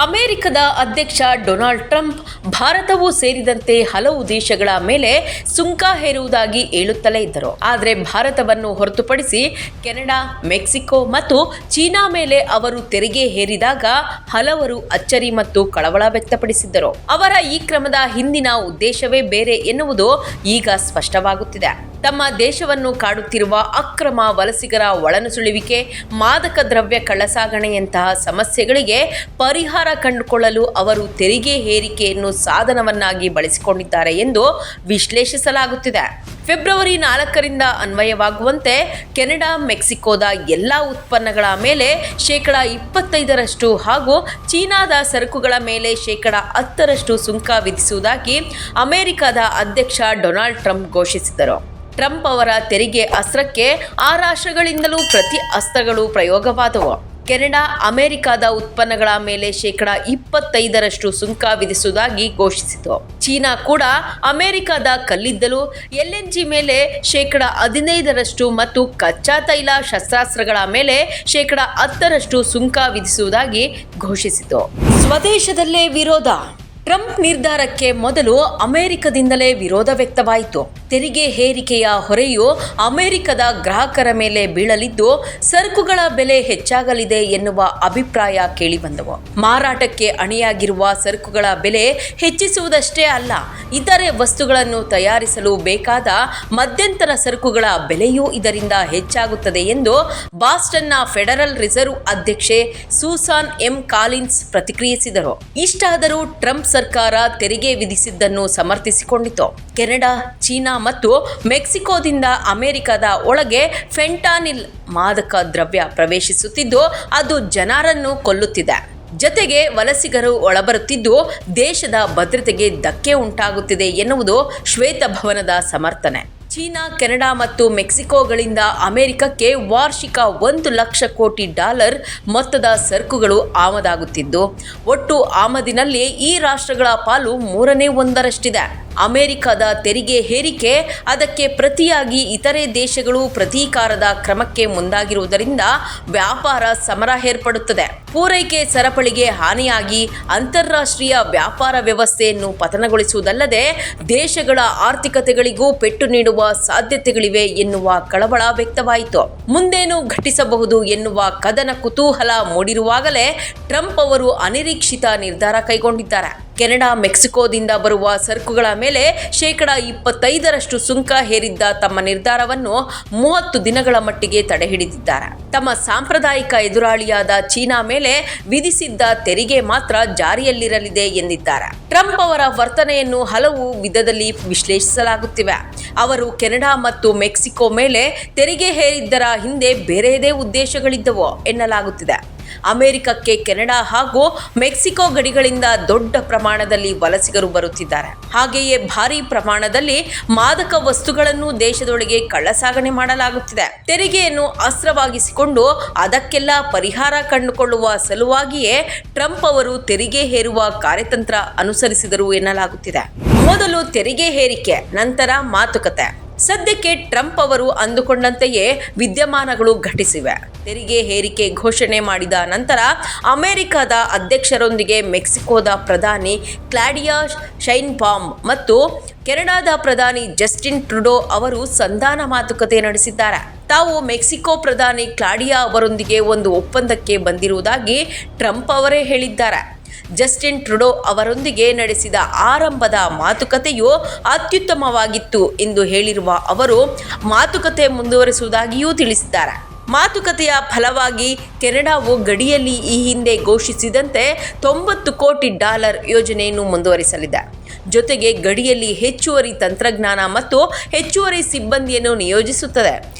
ಅಮೆರಿಕದ ಅಧ್ಯಕ್ಷ Donald Trump ಭಾರತವೂ ಸೇರಿದಂತೆ ಹಲವು ದೇಶಗಳ ಮೇಲೆ ಸುಂಕ ಹೇರುವುದಾಗಿ ಹೇಳುತ್ತಲೇ ಇದ್ದರು. ಆದರೆ ಭಾರತವನ್ನು ಹೊರತುಪಡಿಸಿ ಕೆನಡಾ, ಮೆಕ್ಸಿಕೋ ಮತ್ತು ಚೀನಾ ಮೇಲೆ ಅವರು ತೆರಿಗೆ ಹೇರಿದಾಗ ಹಲವರು ಅಚ್ಚರಿ ಮತ್ತು ಕಳವಳ ವ್ಯಕ್ತಪಡಿಸಿದ್ದರು. ಅವರ ಈ ಕ್ರಮದ ಹಿಂದಿನ ಉದ್ದೇಶವೇ ಬೇರೆ ಎನ್ನುವುದು ಈಗ ಸ್ಪಷ್ಟವಾಗುತ್ತಿದೆ. ತಮ್ಮ ದೇಶವನ್ನು ಕಾಡುತ್ತಿರುವ ಅಕ್ರಮ ವಲಸಿಗರ ಒಳನುಸುಳುವಿಕೆ, ಮಾದಕ ದ್ರವ್ಯ ಕಳ್ಳಸಾಗಣೆಯಂತಹ ಸಮಸ್ಯೆಗಳಿಗೆ ಪರಿಹಾರ ಕಂಡುಕೊಳ್ಳಲು ಅವರು ತೆರಿಗೆ ಹೇರಿಕೆಯನ್ನು ಸಾಧನವನ್ನಾಗಿ ಬಳಸಿಕೊಂಡಿದ್ದಾರೆ ಎಂದು ವಿಶ್ಲೇಷಿಸಲಾಗುತ್ತಿದೆ. ಫೆಬ್ರವರಿ 4ರಿಂದ ಅನ್ವಯವಾಗುವಂತೆ ಕೆನಡಾ, ಮೆಕ್ಸಿಕೋದ ಎಲ್ಲ ಉತ್ಪನ್ನಗಳ ಮೇಲೆ ಶೇಕಡ 25% ಹಾಗೂ ಚೀನಾದ ಸರಕುಗಳ ಮೇಲೆ ಶೇಕಡ 10% ಸುಂಕ ವಿಧಿಸುವುದಾಗಿ ಅಮೆರಿಕದ ಅಧ್ಯಕ್ಷ ಡೊನಾಲ್ಡ್ ಟ್ರಂಪ್ ಘೋಷಿಸಿದರು. ಟ್ರಂಪ್ ಅವರ ತೆರಿಗೆ ಅಸ್ತ್ರಕ್ಕೆ ಆ ರಾಷ್ಟ್ರಗಳಿಂದಲೂ ಪ್ರತಿ ಅಸ್ತ್ರಗಳು ಪ್ರಯೋಗವಾದವು. ಕೆನಡಾ ಅಮೆರಿಕದ ಉತ್ಪನ್ನಗಳ ಮೇಲೆ ಶೇಕಡ 25% ಸುಂಕ ವಿಧಿಸುವುದಾಗಿ ಘೋಷಿಸಿತು. ಚೀನಾ ಕೂಡ ಅಮೆರಿಕದ ಕಲ್ಲಿದ್ದಲು, LNG ಮೇಲೆ ಶೇಕಡ 15% ಮತ್ತು ಕಚ್ಚಾ ತೈಲ ಶಸ್ತ್ರಾಸ್ತ್ರಗಳ ಮೇಲೆ ಶೇಕಡ 10% ಸುಂಕ ವಿಧಿಸುವುದಾಗಿ ಘೋಷಿಸಿತು. ಸ್ವದೇಶದಲ್ಲೇ ವಿರೋಧ. ಟ್ರಂಪ್ ನಿರ್ಧಾರಕ್ಕೆ ಮೊದಲು ಅಮೆರಿಕದಿಂದಲೇ ವಿರೋಧ ವ್ಯಕ್ತವಾಯಿತು. ತೆರಿಗೆ ಹೇರಿಕೆಯ ಹೊರೆಯು ಅಮೆರಿಕದ ಗ್ರಾಹಕರ ಮೇಲೆ ಬೀಳಲಿದ್ದು ಸರಕುಗಳ ಬೆಲೆ ಹೆಚ್ಚಾಗಲಿದೆ ಎನ್ನುವ ಅಭಿಪ್ರಾಯ ಕೇಳಿಬಂದವು. ಮಾರಾಟಕ್ಕೆ ಅಣಿಯಾಗಿರುವ ಸರಕುಗಳ ಬೆಲೆ ಹೆಚ್ಚಿಸುವುದಷ್ಟೇ ಅಲ್ಲ, ಇತರೆ ವಸ್ತುಗಳನ್ನು ತಯಾರಿಸಲು ಬೇಕಾದ ಮಧ್ಯಂತರ ಸರಕುಗಳ ಬೆಲೆಯೂ ಇದರಿಂದ ಹೆಚ್ಚಾಗುತ್ತದೆ ಎಂದು ಬಾಸ್ಟನ್ನ ಫೆಡರಲ್ ರಿಸರ್ವ್ ಅಧ್ಯಕ್ಷೆ ಸೂಸಾನ್ ಎಂ ಕಾಲಿನ್ಸ್ ಪ್ರತಿಕ್ರಿಯಿಸಿದರು. ಇಷ್ಟಾದರೂ ಟ್ರಂಪ್ ಸರ್ಕಾರ ತೆರಿಗೆ ವಿಧಿಸಿದ್ದನ್ನು ಸಮರ್ಥಿಸಿಕೊಂಡಿತು. ಕೆನಡಾ, ಚೀನಾ ಮತ್ತು ಮೆಕ್ಸಿಕೋದಿಂದ ಅಮೆರಿಕದ ಒಳಗೆ ಫೆಂಟಾನಿಲ್ ಮಾದಕ ದ್ರವ್ಯ ಪ್ರವೇಶಿಸುತ್ತಿದ್ದು ಅದು ಜನರನ್ನು ಕೊಲ್ಲುತ್ತಿದೆ. ಜತೆಗೆ ವಲಸಿಗರು ಒಳಬರುತ್ತಿದ್ದು ದೇಶದ ಭದ್ರತೆಗೆ ಧಕ್ಕೆ ಉಂಟಾಗುತ್ತಿದೆ ಎನ್ನುವುದು ಶ್ವೇತಭವನದ ಸಮರ್ಥನೆ. ಚೀನಾ, ಕೆನಡಾ ಮತ್ತು ಮೆಕ್ಸಿಕೋಗಳಿಂದ ಅಮೆರಿಕಕ್ಕೆ ವಾರ್ಷಿಕ $1 ಲಕ್ಷ ಕೋಟಿ ಮೊತ್ತದ ಸರಕುಗಳು ಆಮದಾಗುತ್ತಿದ್ದು ಒಟ್ಟು ಆಮದಿನಲ್ಲಿ ಈ ರಾಷ್ಟ್ರಗಳ ಪಾಲು 1/3 ಅಮೆರಿಕದ ತೆರಿಗೆ ಹೇರಿಕೆ, ಅದಕ್ಕೆ ಪ್ರತಿಯಾಗಿ ಇತರೆ ದೇಶಗಳು ಪ್ರತೀಕಾರದ ಕ್ರಮಕ್ಕೆ ಮುಂದಾಗಿರುವುದರಿಂದ ವ್ಯಾಪಾರ ಸಮರ ಏರ್ಪಡುತ್ತದೆ. ಪೂರೈಕೆ ಸರಪಳಿಗೆ ಹಾನಿಯಾಗಿ ಅಂತಾರಾಷ್ಟ್ರೀಯ ವ್ಯಾಪಾರ ವ್ಯವಸ್ಥೆಯನ್ನು ಪತನಗೊಳಿಸುವುದಲ್ಲದೆ ದೇಶಗಳ ಆರ್ಥಿಕತೆಗಳಿಗೂ ಪೆಟ್ಟು ನೀಡುವ ಸಾಧ್ಯತೆಗಳಿವೆ ಎನ್ನುವ ಕಳವಳ ವ್ಯಕ್ತವಾಯಿತು. ಮುಂದೇನು ಘಟಿಸಬಹುದು ಎನ್ನುವ ಕದನ ಕುತೂಹಲ ಮೂಡಿರುವಾಗಲೇ ಟ್ರಂಪ್ ಅವರು ಅನಿರೀಕ್ಷಿತ ನಿರ್ಧಾರ ಕೈಗೊಂಡಿದ್ದಾರೆ. ಕೆನಡಾ, ಮೆಕ್ಸಿಕೋದಿಂದ ಬರುವ ಸರಕುಗಳ ಮೇಲೆ ಶೇಕಡ 25% ಸುಂಕ ಹೇರಿದ್ದ ತಮ್ಮ ನಿರ್ಧಾರವನ್ನು 30 ದಿನಗಳ ಮಟ್ಟಿಗೆ ತಡೆಹಿಡಿದಿದ್ದಾರೆ. ತಮ್ಮ ಸಾಂಪ್ರದಾಯಿಕ ಎದುರಾಳಿಯಾದ ಚೀನಾ ಮೇಲೆ ವಿಧಿಸಿದ್ದ ತೆರಿಗೆ ಮಾತ್ರ ಜಾರಿಯಲ್ಲಿರಲಿದೆ ಎಂದಿದ್ದಾರೆ. ಟ್ರಂಪ್ ಅವರ ವರ್ತನೆಯನ್ನು ಹಲವು ವಿಧದಲ್ಲಿ ವಿಶ್ಲೇಷಿಸಲಾಗುತ್ತಿವೆ. ಅವರು ಕೆನಡಾ ಮತ್ತು ಮೆಕ್ಸಿಕೋ ಮೇಲೆ ತೆರಿಗೆ ಹೇರಿದ್ದರ ಹಿಂದೆ ಬೇರೆಯದೇ ಉದ್ದೇಶಗಳಿದ್ದವು ಎನ್ನಲಾಗುತ್ತಿದೆ. ಅಮೆರಿಕಕ್ಕೆ ಕೆನಡಾ ಹಾಗೂ ಮೆಕ್ಸಿಕೋ ಗಡಿಗಳಿಂದ ದೊಡ್ಡ ಪ್ರಮಾಣದಲ್ಲಿ ವಲಸಿಗರು ಬರುತ್ತಿದ್ದಾರೆ. ಹಾಗೆಯೇ ಭಾರೀ ಪ್ರಮಾಣದಲ್ಲಿ ಮಾದಕ ವಸ್ತುಗಳನ್ನು ದೇಶದೊಳಗೆ ಕಳ್ಳಸಾಗಣೆ ಮಾಡಲಾಗುತ್ತಿದೆ. ತೆರಿಗೆಯನ್ನು ಅಸ್ತ್ರವಾಗಿಸಿಕೊಂಡು ಅದಕ್ಕೆಲ್ಲ ಪರಿಹಾರ ಕಂಡುಕೊಳ್ಳುವ ಸಲುವಾಗಿಯೇ ಟ್ರಂಪ್ ಅವರು ತೆರಿಗೆ ಹೇರುವ ಕಾರ್ಯತಂತ್ರ ಅನುಸರಿಸಿದರು ಎನ್ನಲಾಗುತ್ತಿದೆ. ಮೊದಲು ತೆರಿಗೆ ಹೇರಿಕೆ, ನಂತರ ಮಾತುಕತೆ. ಸದ್ಯಕ್ಕೆ ಟ್ರಂಪ್ ಅವರು ಅಂದುಕೊಂಡಂತೆಯೇ ವಿದ್ಯಮಾನಗಳು ಘಟಿಸಿವೆ. ತೆರಿಗೆ ಹೇರಿಕೆ ಘೋಷಣೆ ಮಾಡಿದ ನಂತರ ಅಮೆರಿಕದ ಅಧ್ಯಕ್ಷರೊಂದಿಗೆ ಮೆಕ್ಸಿಕೋದ ಪ್ರಧಾನಿ ಕ್ಲಾಡಿಯಾ ಶೈನ್ಬಾಮ್ ಮತ್ತು ಕೆನಡಾದ ಪ್ರಧಾನಿ ಜಸ್ಟಿನ್ ಟ್ರುಡೋ ಅವರು ಸಂಧಾನ ಮಾತುಕತೆ ನಡೆಸಿದ್ದಾರೆ. ತಾವು ಮೆಕ್ಸಿಕೋ ಪ್ರಧಾನಿ ಕ್ಲಾಡಿಯಾ ಅವರೊಂದಿಗೆ ಒಂದು ಒಪ್ಪಂದಕ್ಕೆ ಬಂದಿರುವುದಾಗಿ ಟ್ರಂಪ್ ಅವರೇ ಹೇಳಿದ್ದಾರೆ. ಜಸ್ಟಿನ್ ಟ್ರುಡೋ ಅವರೊಂದಿಗೆ ನಡೆಸಿದ ಆರಂಭದ ಮಾತುಕತೆಯು ಅತ್ಯುತ್ತಮವಾಗಿತ್ತು ಎಂದು ಹೇಳಿರುವ ಅವರು ಮಾತುಕತೆ ಮುಂದುವರಿಸುವುದಾಗಿಯೂ ತಿಳಿಸಿದ್ದಾರೆ. ಮಾತುಕತೆಯ ಫಲವಾಗಿ ಕೆನಡಾವು ಗಡಿಯಲ್ಲಿ ಈ ಹಿಂದೆ ಘೋಷಿಸಿದಂತೆ $90 ಕೋಟಿ ಯೋಜನೆಯನ್ನು ಮುಂದುವರಿಸಲಿದೆ. ಜೊತೆಗೆ ಗಡಿಯಲ್ಲಿ ಹೆಚ್ಚುವರಿ ತಂತ್ರಜ್ಞಾನ ಮತ್ತು ಹೆಚ್ಚುವರಿ ಸಿಬ್ಬಂದಿಯನ್ನು ನಿಯೋಜಿಸುತ್ತದೆ.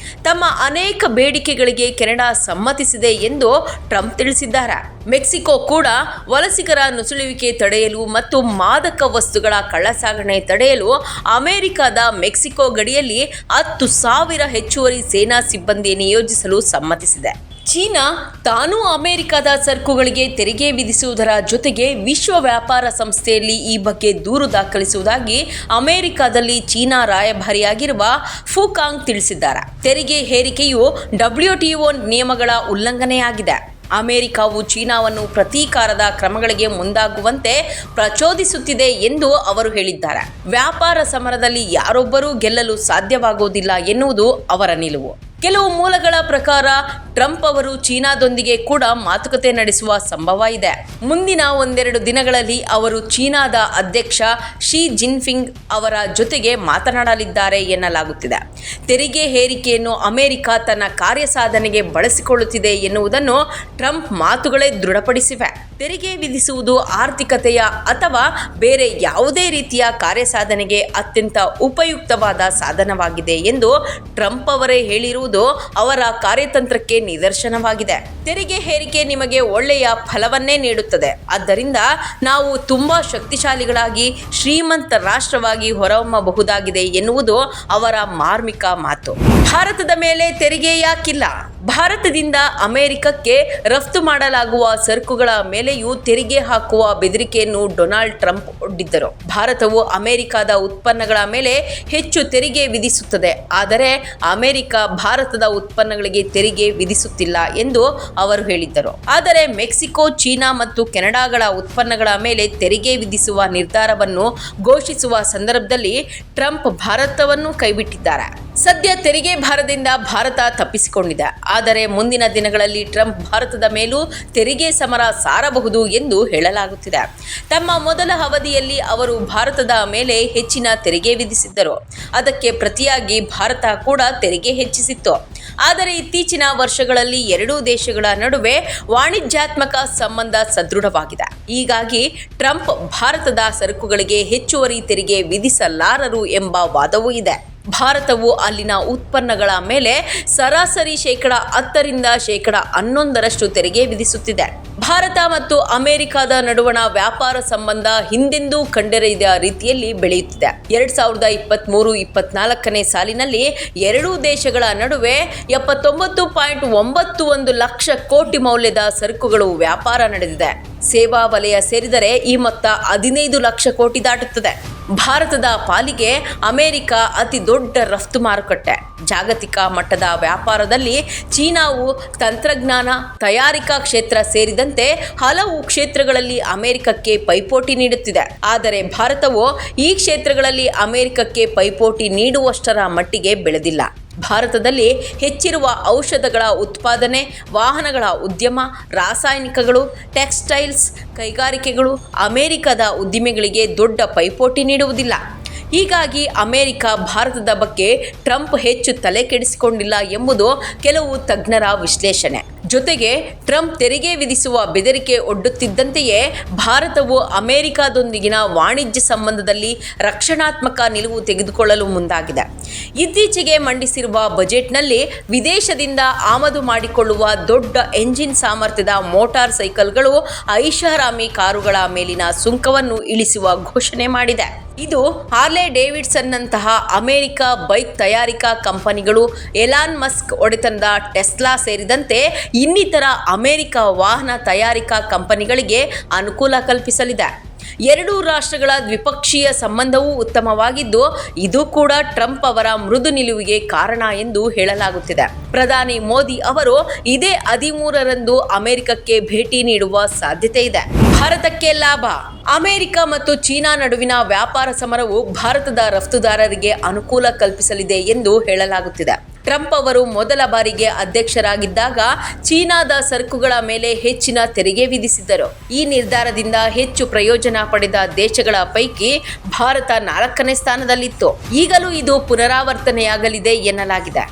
ತಮ್ಮ ಅನೇಕ ಬೇಡಿಕೆಗಳಿಗೆ ಕೆನಡಾ ಸಮ್ಮತಿಸಿದೆ ಎಂದು ಟ್ರಂಪ್ ತಿಳಿಸಿದ್ದಾರೆ. ಮೆಕ್ಸಿಕೋ ಕೂಡ ವಲಸಿಗರ ನುಸುಳುವಿಕೆ ತಡೆಯಲು ಮತ್ತು ಮಾದಕ ವಸ್ತುಗಳ ಕಳ್ಳಸಾಗಣೆ ತಡೆಯಲು ಅಮೆರಿಕದ ಮೆಕ್ಸಿಕೋ ಗಡಿಯಲ್ಲಿ 10,000 ಹೆಚ್ಚುವರಿ ಸೇನಾ ಸಿಬ್ಬಂದಿ ನಿಯೋಜಿಸಲು ಸಮ್ಮತಿಸಿದೆ. ಚೀನಾ ತಾನೂ ಅಮೆರಿಕದ ಸರಕುಗಳಿಗೆ ತೆರಿಗೆ ವಿಧಿಸುವುದರ ಜೊತೆಗೆ ವಿಶ್ವ ವ್ಯಾಪಾರ ಸಂಸ್ಥೆಯಲ್ಲಿ ಈ ಬಗ್ಗೆ ದೂರು ದಾಖಲಿಸುವುದಾಗಿ ಅಮೆರಿಕದಲ್ಲಿ ಚೀನಾ ರಾಯಭಾರಿಯಾಗಿರುವ ಫುಕಾಂಗ್ ತಿಳಿಸಿದ್ದಾರೆ. ತೆರಿಗೆ ಹೇರಿಕೆಯು WTO ನಿಯಮಗಳ ಉಲ್ಲಂಘನೆಯಾಗಿದೆ. ಅಮೆರಿಕವು ಚೀನಾವನ್ನು ಪ್ರತೀಕಾರದ ಕ್ರಮಗಳಿಗೆ ಮುಂದಾಗುವಂತೆ ಪ್ರಚೋದಿಸುತ್ತಿದೆ ಎಂದು ಅವರು ಹೇಳಿದ್ದಾರೆ. ವ್ಯಾಪಾರ ಸಮರದಲ್ಲಿ ಯಾರೊಬ್ಬರೂ ಗೆಲ್ಲಲು ಸಾಧ್ಯವಾಗುವುದಿಲ್ಲ ಎನ್ನುವುದು ಅವರ ನಿಲುವು. ಕೆಲವು ಮೂಲಗಳ ಪ್ರಕಾರ ಟ್ರಂಪ್ ಅವರು ಚೀನಾದೊಂದಿಗೆ ಕೂಡ ಮಾತುಕತೆ ನಡೆಸುವ ಸಂಭವ ಇದೆ. ಮುಂದಿನ ಒಂದೆರಡು ದಿನಗಳಲ್ಲಿ ಅವರು ಚೀನಾದ ಅಧ್ಯಕ್ಷ ಶಿ ಜಿನ್ಪಿಂಗ್ ಅವರ ಜೊತೆಗೆ ಮಾತನಾಡಲಿದ್ದಾರೆ ಎನ್ನಲಾಗುತ್ತಿದೆ. ತೆರಿಗೆ ಹೇರಿಕೆಯನ್ನು ಅಮೆರಿಕ ತನ್ನ ಕಾರ್ಯಸಾಧನೆಗೆ ಬಳಸಿಕೊಳ್ಳುತ್ತಿದೆ ಎನ್ನುವುದನ್ನು ಟ್ರಂಪ್ ಮಾತುಗಳೇ ದೃಢಪಡಿಸಿವೆ. ತೆರಿಗೆ ವಿಧಿಸುವುದು ಆರ್ಥಿಕತೆಯ ಅಥವಾ ಬೇರೆ ಯಾವುದೇ ರೀತಿಯ ಕಾರ್ಯಸಾಧನೆಗೆ ಅತ್ಯಂತ ಉಪಯುಕ್ತವಾದ ಸಾಧನವಾಗಿದೆ ಎಂದು ಟ್ರಂಪ್ ಅವರೇ ಹೇಳಿರುವುದು ಅವರ ಕಾರ್ಯತಂತ್ರಕ್ಕೆ ನಿದರ್ಶನವಾಗಿದೆ. ತೆರಿಗೆ ಹೇರಿಕೆ ನಿಮಗೆ ಒಳ್ಳೆಯ ಫಲವನ್ನೇ ನೀಡುತ್ತದೆ. ಆದ್ದರಿಂದ ನಾವು ತುಂಬಾ ಶಕ್ತಿಶಾಲಿಗಳಾಗಿ ಶ್ರೀಮಂತ ರಾಷ್ಟ್ರವಾಗಿ ಹೊರಹೊಮ್ಮಬಹುದಾಗಿದೆ ಎನ್ನುವುದು ಅವರ ಮಾರ್ಮಿಕ ಮಾತು. ಭಾರತದ ಮೇಲೆ ತೆರಿಗೆ ಯಾಕಿಲ್ಲ? ಭಾರತದಿಂದ ಅಮೆರಿಕಕ್ಕೆ ರಫ್ತು ಮಾಡಲಾಗುವ ಸರಕುಗಳ ಮೇಲೆಯೂ ತೆರಿಗೆ ಹಾಕುವ ಬೆದರಿಕೆಯನ್ನು ಡೊನಾಲ್ಡ್ ಟ್ರಂಪ್ ಒಡ್ಡಿದ್ದರು. ಭಾರತವು ಅಮೆರಿಕದ ಉತ್ಪನ್ನಗಳ ಮೇಲೆ ಹೆಚ್ಚು ತೆರಿಗೆ ವಿಧಿಸುತ್ತದೆ, ಆದರೆ ಅಮೆರಿಕ ಭಾರತದ ಉತ್ಪನ್ನಗಳಿಗೆ ತೆರಿಗೆ ವಿಧಿಸುತ್ತಿಲ್ಲ ಎಂದು ಅವರು ಹೇಳಿದ್ದರು. ಆದರೆ ಮೆಕ್ಸಿಕೋ, ಚೀನಾ ಮತ್ತು ಕೆನಡಾಗಳ ಉತ್ಪನ್ನಗಳ ಮೇಲೆ ತೆರಿಗೆ ವಿಧಿಸುವ ನಿರ್ಧಾರವನ್ನು ಘೋಷಿಸುವ ಸಂದರ್ಭದಲ್ಲಿ ಟ್ರಂಪ್ ಭಾರತವನ್ನು ಕೈಬಿಟ್ಟಿದ್ದಾರೆ. ಸದ್ಯ ತೆರಿಗೆ ಭಾರದಿಂದ ಭಾರತ ತಪ್ಪಿಸಿಕೊಂಡಿದೆ. ಆದರೆ ಮುಂದಿನ ದಿನಗಳಲ್ಲಿ ಟ್ರಂಪ್ ಭಾರತದ ಮೇಲೂ ತೆರಿಗೆ ಸಮರ ಸಾರಬಹುದು ಎಂದು ಹೇಳಲಾಗುತ್ತಿದೆ. ತಮ್ಮ ಮೊದಲ ಅವಧಿಯಲ್ಲಿ ಅವರು ಭಾರತದ ಮೇಲೆ ಹೆಚ್ಚಿನ ತೆರಿಗೆ ವಿಧಿಸಿದ್ದರು. ಅದಕ್ಕೆ ಪ್ರತಿಯಾಗಿ ಭಾರತ ಕೂಡ ತೆರಿಗೆ ಹೆಚ್ಚಿಸಿತ್ತು. ಆದರೆ ಇತ್ತೀಚಿನ ವರ್ಷಗಳಲ್ಲಿ ಎರಡೂ ದೇಶಗಳ ನಡುವೆ ವಾಣಿಜ್ಯಾತ್ಮಕ ಸಂಬಂಧ ಸದೃಢವಾಗಿದೆ. ಹೀಗಾಗಿ ಟ್ರಂಪ್ ಭಾರತದ ಸರಕುಗಳಿಗೆ ಹೆಚ್ಚುವರಿ ತೆರಿಗೆ ವಿಧಿಸಲಾರರು ಎಂಬ ವಾದವೂ ಇದೆ. ಭಾರತವು ಅಲ್ಲಿನ ಉತ್ಪನ್ನಗಳ ಮೇಲೆ ಸರಾಸರಿ 10% 11% ತೆರಿಗೆ ವಿಧಿಸುತ್ತಿದೆ. ಭಾರತ ಮತ್ತು ಅಮೆರಿಕದ ನಡುವಣ ವ್ಯಾಪಾರ ಸಂಬಂಧ ಹಿಂದೆಂದೂ ಕಂಡರಿಯದ ರೀತಿಯಲ್ಲಿ ಬೆಳೆಯುತ್ತಿದೆ. 2023-24ನೇ ಸಾಲಿನಲ್ಲಿ ಎರಡೂ ದೇಶಗಳ ನಡುವೆ 79.91 ಲಕ್ಷ ಕೋಟಿ ಮೌಲ್ಯದ ಸರಕುಗಳು ವ್ಯಾಪಾರ ನಡೆದಿದೆ. ಸೇವಾ ವಲಯ ಸೇರಿದರೆ ಈ ಮೊತ್ತ 15 ಲಕ್ಷ ಕೋಟಿ ದಾಟುತ್ತದೆ. ಭಾರತದ ಪಾಲಿಗೆ ಅಮೆರಿಕ ಅತಿ ದೊಡ್ಡ ರಫ್ತು ಮಾರುಕಟ್ಟೆ. ಜಾಗತಿಕ ಮಟ್ಟದ ವ್ಯಾಪಾರದಲ್ಲಿ ಚೀನಾವು ತಂತ್ರಜ್ಞಾನ, ತಯಾರಿಕಾ ಕ್ಷೇತ್ರ ಸೇರಿದಂತೆ ಹಲವು ಕ್ಷೇತ್ರಗಳಲ್ಲಿ ಅಮೆರಿಕಕ್ಕೆ ಪೈಪೋಟಿ ನೀಡುತ್ತಿದೆ. ಆದರೆ ಭಾರತವು ಈ ಕ್ಷೇತ್ರಗಳಲ್ಲಿ ಅಮೆರಿಕಕ್ಕೆ ಪೈಪೋಟಿ ನೀಡುವಷ್ಟರ ಮಟ್ಟಿಗೆ ಬೆಳೆದಿಲ್ಲ. ಭಾರತದಲ್ಲಿ ಹೆಚ್ಚಿರುವ ಔಷಧಗಳ ಉತ್ಪಾದನೆ, ವಾಹನಗಳ ಉದ್ಯಮ, ರಾಸಾಯನಿಕಗಳು, ಟೆಕ್ಸ್ಟೈಲ್ಸ್ ಕೈಗಾರಿಕೆಗಳು ಅಮೆರಿಕದ ಉದ್ದಿಮೆಗಳಿಗೆ ದೊಡ್ಡ ಪೈಪೋಟಿ ನೀಡುವುದಿಲ್ಲ. ಹೀಗಾಗಿ ಅಮೆರಿಕ ಭಾರತದ ಬಗ್ಗೆ ಟ್ರಂಪ್ ಹೆಚ್ಚು ತಲೆ ಕೆಡಿಸಿಕೊಂಡಿಲ್ಲ ಎಂಬುದು ಕೆಲವು ತಜ್ಞರ ವಿಶ್ಲೇಷಣೆ. ಜೊತೆಗೆ ಟ್ರಂಪ್ ತೆರಿಗೆ ವಿಧಿಸುವ ಬೆದರಿಕೆ ಒಡ್ಡುತ್ತಿದ್ದಂತೆಯೇ ಭಾರತವು ಅಮೆರಿಕದೊಂದಿಗಿನ ವಾಣಿಜ್ಯ ಸಂಬಂಧದಲ್ಲಿ ರಕ್ಷಣಾತ್ಮಕ ನಿಲುವು ತೆಗೆದುಕೊಳ್ಳಲು ಮುಂದಾಗಿದೆ. ಇತ್ತೀಚೆಗೆ ಮಂಡಿಸಿರುವ ಬಜೆಟ್ನಲ್ಲಿ ವಿದೇಶದಿಂದ ಆಮದು ಮಾಡಿಕೊಳ್ಳುವ ದೊಡ್ಡ ಎಂಜಿನ್ ಸಾಮರ್ಥ್ಯದ ಮೋಟಾರ್ ಸೈಕಲ್ಗಳು, ಐಷಾರಾಮಿ ಕಾರುಗಳ ಮೇಲಿನ ಸುಂಕವನ್ನು ಇಳಿಸುವ ಘೋಷಣೆ ಮಾಡಿದೆ. ಇದು ಹಾರ್ಲೆ ಡೇವಿಡ್ಸನ್ನಂತಹ ಅಮೆರಿಕ ಬೈಕ್ ತಯಾರಿಕಾ ಕಂಪನಿಗಳು, ಎಲಾನ್ ಮಸ್ಕ್ ಒಡೆತನದ ಟೆಸ್ಲಾ ಸೇರಿದಂತೆ ಇನ್ನಿತರ ಅಮೆರಿಕ ವಾಹನ ತಯಾರಿಕಾ ಕಂಪನಿಗಳಿಗೆ ಅನುಕೂಲ ಕಲ್ಪಿಸಲಿದೆ. ಎರಡೂ ರಾಷ್ಟ್ರಗಳ ದ್ವಿಪಕ್ಷೀಯ ಸಂಬಂಧವೂ ಉತ್ತಮವಾಗಿದ್ದು, ಇದು ಕೂಡ ಟ್ರಂಪ್ ಅವರ ಮೃದು ನಿಲುವಿಗೆ ಕಾರಣ ಎಂದು ಹೇಳಲಾಗುತ್ತಿದೆ. ಪ್ರಧಾನಿ ಮೋದಿ ಅವರು ಇದೇ 13ರಂದು ಅಮೆರಿಕಕ್ಕೆ ಭೇಟಿ ನೀಡುವ ಸಾಧ್ಯತೆ ಇದೆ. ಭಾರತಕ್ಕೆ ಲಾಭ. ಅಮೆರಿಕ ಮತ್ತು ಚೀನಾ ನಡುವಿನ ವ್ಯಾಪಾರ ಸಮರವು ಭಾರತದ ರಫ್ತುದಾರರಿಗೆ ಅನುಕೂಲ ಕಲ್ಪಿಸಲಿದೆ ಎಂದು ಹೇಳಲಾಗುತ್ತಿದೆ. ಟ್ರಂಪ್ ಅವರು ಮೊದಲ ಬಾರಿಗೆ ಅಧ್ಯಕ್ಷರಾಗಿದ್ದಾಗ ಚೀನಾದ ಸರಕುಗಳ ಮೇಲೆ ಹೆಚ್ಚಿನ ತೆರಿಗೆ ವಿಧಿಸಿದ್ದರು. ಈ ನಿರ್ಧಾರದಿಂದ ಹೆಚ್ಚು ಪ್ರಯೋಜನ ಪಡೆದ ದೇಶಗಳ ಪೈಕಿ ಭಾರತ 4ನೇ ಸ್ಥಾನದಲ್ಲಿತ್ತು. ಈಗಲೂ ಇದು ಪುನರಾವರ್ತನೆಯಾಗಲಿದೆ ಎನ್ನಲಾಗಿದೆ.